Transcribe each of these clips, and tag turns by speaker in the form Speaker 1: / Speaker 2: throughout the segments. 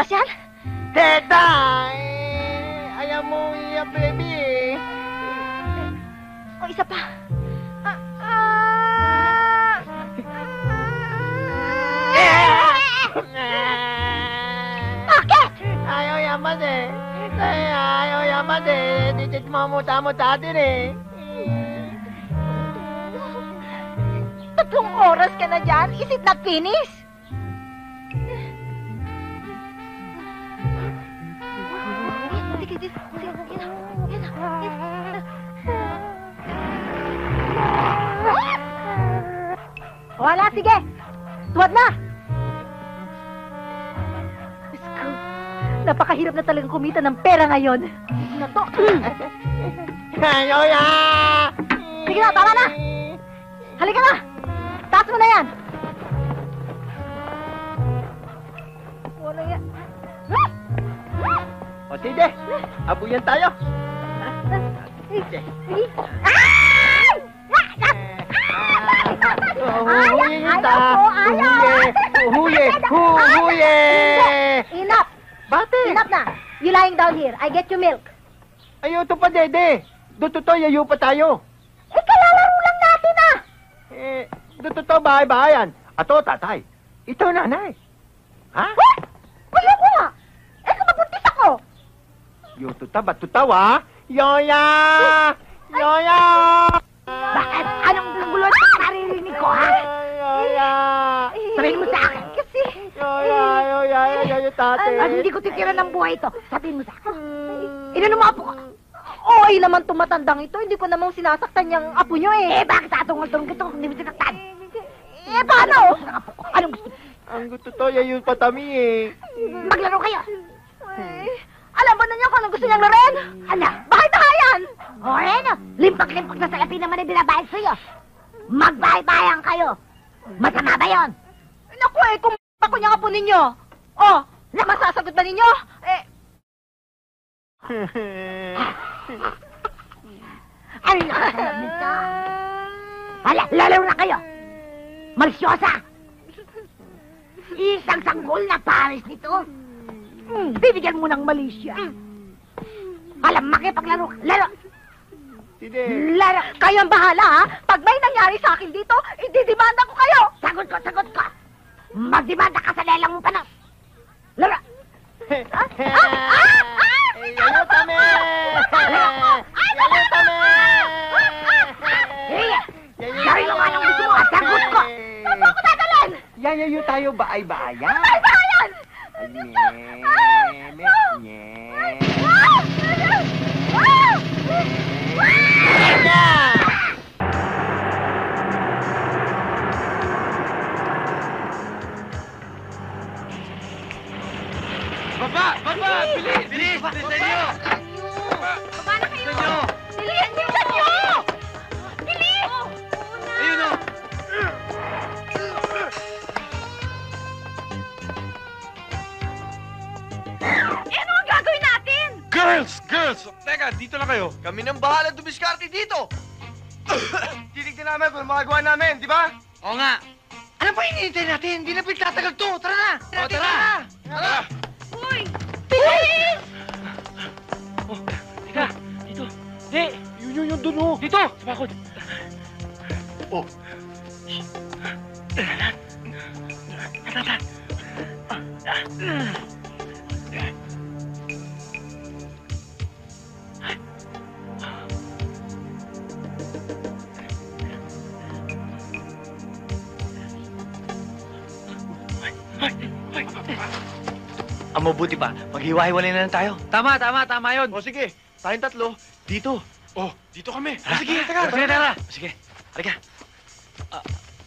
Speaker 1: Palabas yan?
Speaker 2: Teta! Ayaw mo iya, baby.
Speaker 1: O, isa pa. Bakit?
Speaker 2: Ayaw yaman eh. Ayaw yaman eh. Dito mamuta-muta din eh.
Speaker 1: 3 oras ka na dyan? Is it not finished? Wala, sige. Tuwad na. Diyos ko, napakahirap na talagang kumita ng pera ngayon. Na to.
Speaker 2: Ayaw ya!
Speaker 1: Sige na, tama na. Halika na. Taas mo na yan. Wala yan.
Speaker 2: O sige, abuyan tayo.
Speaker 1: Sige. Ay!
Speaker 2: Huye!
Speaker 1: Enough!
Speaker 2: Bakit?
Speaker 1: Enough na! You lying down here. I get you milk.
Speaker 2: Ayaw to pa, Dede. Duto to, yayo pa tayo.
Speaker 1: Kalalaro lang natin ah!
Speaker 2: Duto to, bahay-bahayan. Ato, tatay. Ito, nanay. Ha?
Speaker 1: Ayoko nga! Kumabuntis ako!
Speaker 2: Yuto ta, ba't tutawa? Yoya! Yoya!
Speaker 1: Bakit? Anong gulot ang naririnig ko, ha?
Speaker 2: Yoya!
Speaker 1: Sabihin mo sa akin. Kasi...
Speaker 2: Yoya, tate.
Speaker 1: Hindi ko titira ng buhay ito. Sabihin mo sa akin. Inano mo apo ka? Oy naman tumatandang ito. Hindi ko namang sinasaktan yung apo nyo eh. Bakit atong-atong ito kung hindi mo sinaktan? Paano? Anong gusto?
Speaker 2: Ang gusto to, yayo patami eh.
Speaker 1: Maglaro kayo. Alam ba na niyo kung anong gusto niyang laruin? Ala, bakit nakayan? O, ano? Limpak-limpak na salapi naman ay binabayad sa'yo. Magbahay-bayan kayo. Masama ba yun? Naku eh, kung ako niya nga po ninyo. Oh, masasagot ba ninyo? Ano nakasagot nito? Hala, lalaro na kayo. Malisyosa. Isang sanggol na pares nito. Bibigyan mo ng malisya. Alam, makipaglaro. Laro.
Speaker 2: Sige.
Speaker 1: Laro. Kayo ang bahala, ha? Pag may nangyari sa akin dito, ididimanda ko kayo. Sagot ko. Magdimanda ka sa lelang mo pa na. Laro.
Speaker 2: Yayo tame! Yayo tame!
Speaker 1: Dari mo nga nang gusto mo, at sagot ko. Saan mo ako dadalhin?
Speaker 2: Yayo tayo baay-bayan.
Speaker 1: Bayan!
Speaker 3: Baba! Bilis! Bilisan nyo!
Speaker 1: Baba na kayo! Bilisan nyo! Bilis!
Speaker 3: Ayun o!
Speaker 1: Ano ang gagawin natin?
Speaker 3: Girls! Teka, dito na kayo. Kami nang bahala dumiskarte dito. Titignan namin kung magagawa namin, di ba? Oo nga. Ano pa hinihintay natin? Hindi na pinagtatagal to. Tara na! Tara!
Speaker 1: Uy! Bilis!
Speaker 3: Teka, dito. Yun dun o. Dito! Sa bakod. Oh. Ang mabuti pa, maghiwa-hiwalay na lang tayo. Tama yun. O sige, tayong tatlo, dito. Oh, dito kami. Sige, tara. Sige, halika.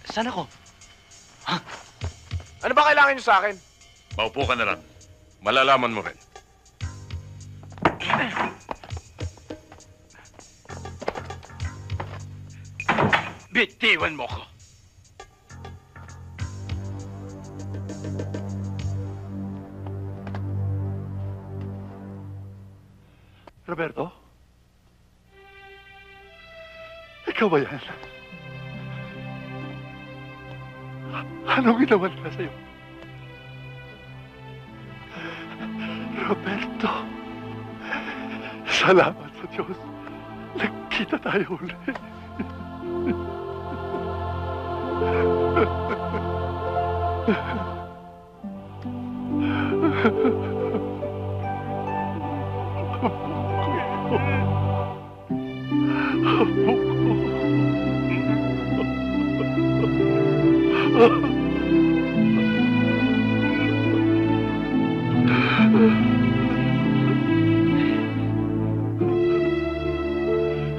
Speaker 3: Saan ako? Ha?
Speaker 4: Ano ba kailangan niyo sa akin?
Speaker 5: Maupo ka na lang. Malalaman mo rin.
Speaker 3: Bitiwan mo ko.
Speaker 4: Roberto? Ikaw ba yan? Anong ginawa nila sa'yo? Roberto, salamat sa Diyos. Nagkita tayo ulit.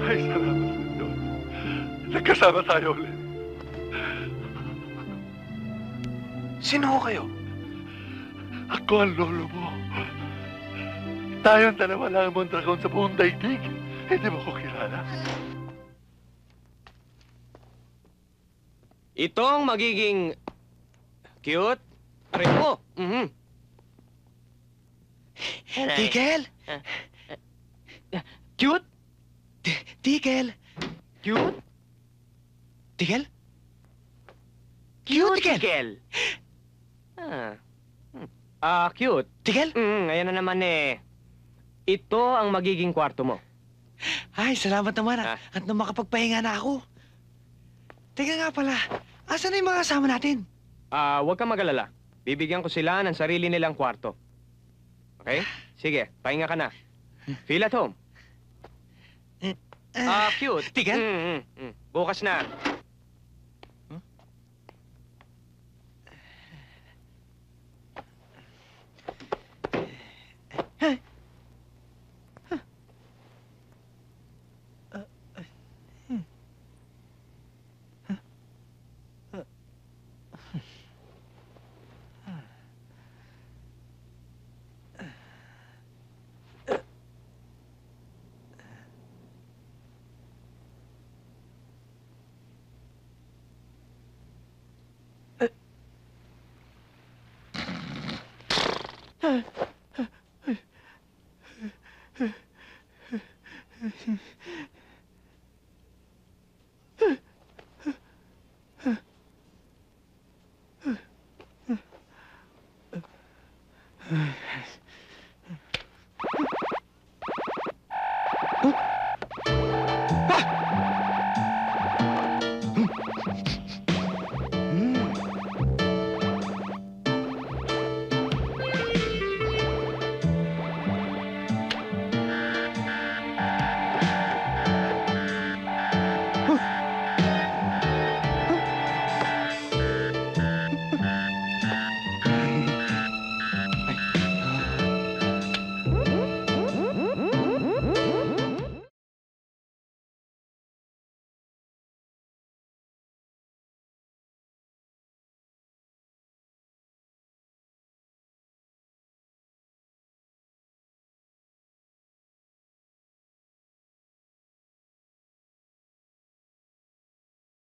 Speaker 4: Ay, salamat sa Diyos. Nagkasama tayo ulit.
Speaker 3: Sino ho kayo?
Speaker 4: Ako ang lolo mo. Tayong dalawa lang ang Mondragon sa buong daigdig. Hindi mo ko kilala.
Speaker 6: Ito ang magiging cute. Aray mo.
Speaker 3: Tigel! Cute? Tigel!
Speaker 6: Cute?
Speaker 3: Tigel?
Speaker 6: Cute,
Speaker 3: Tigel!
Speaker 6: Tigel. Cute.
Speaker 3: Tigel?
Speaker 6: Ayan na naman eh. Ito ang magiging kwarto mo.
Speaker 3: Ay, salamat naman
Speaker 6: Ah.
Speaker 3: at nang makapagpahinga na ako. Teka nga pala, asan na yung mga kasama natin?
Speaker 6: Huwag kang mag-alala. Bibigyan ko sila ng sarili nilang kwarto. Okay? Sige, pahinga ka na. Feel at home. Cute.
Speaker 3: Tigel?
Speaker 6: Bukas na.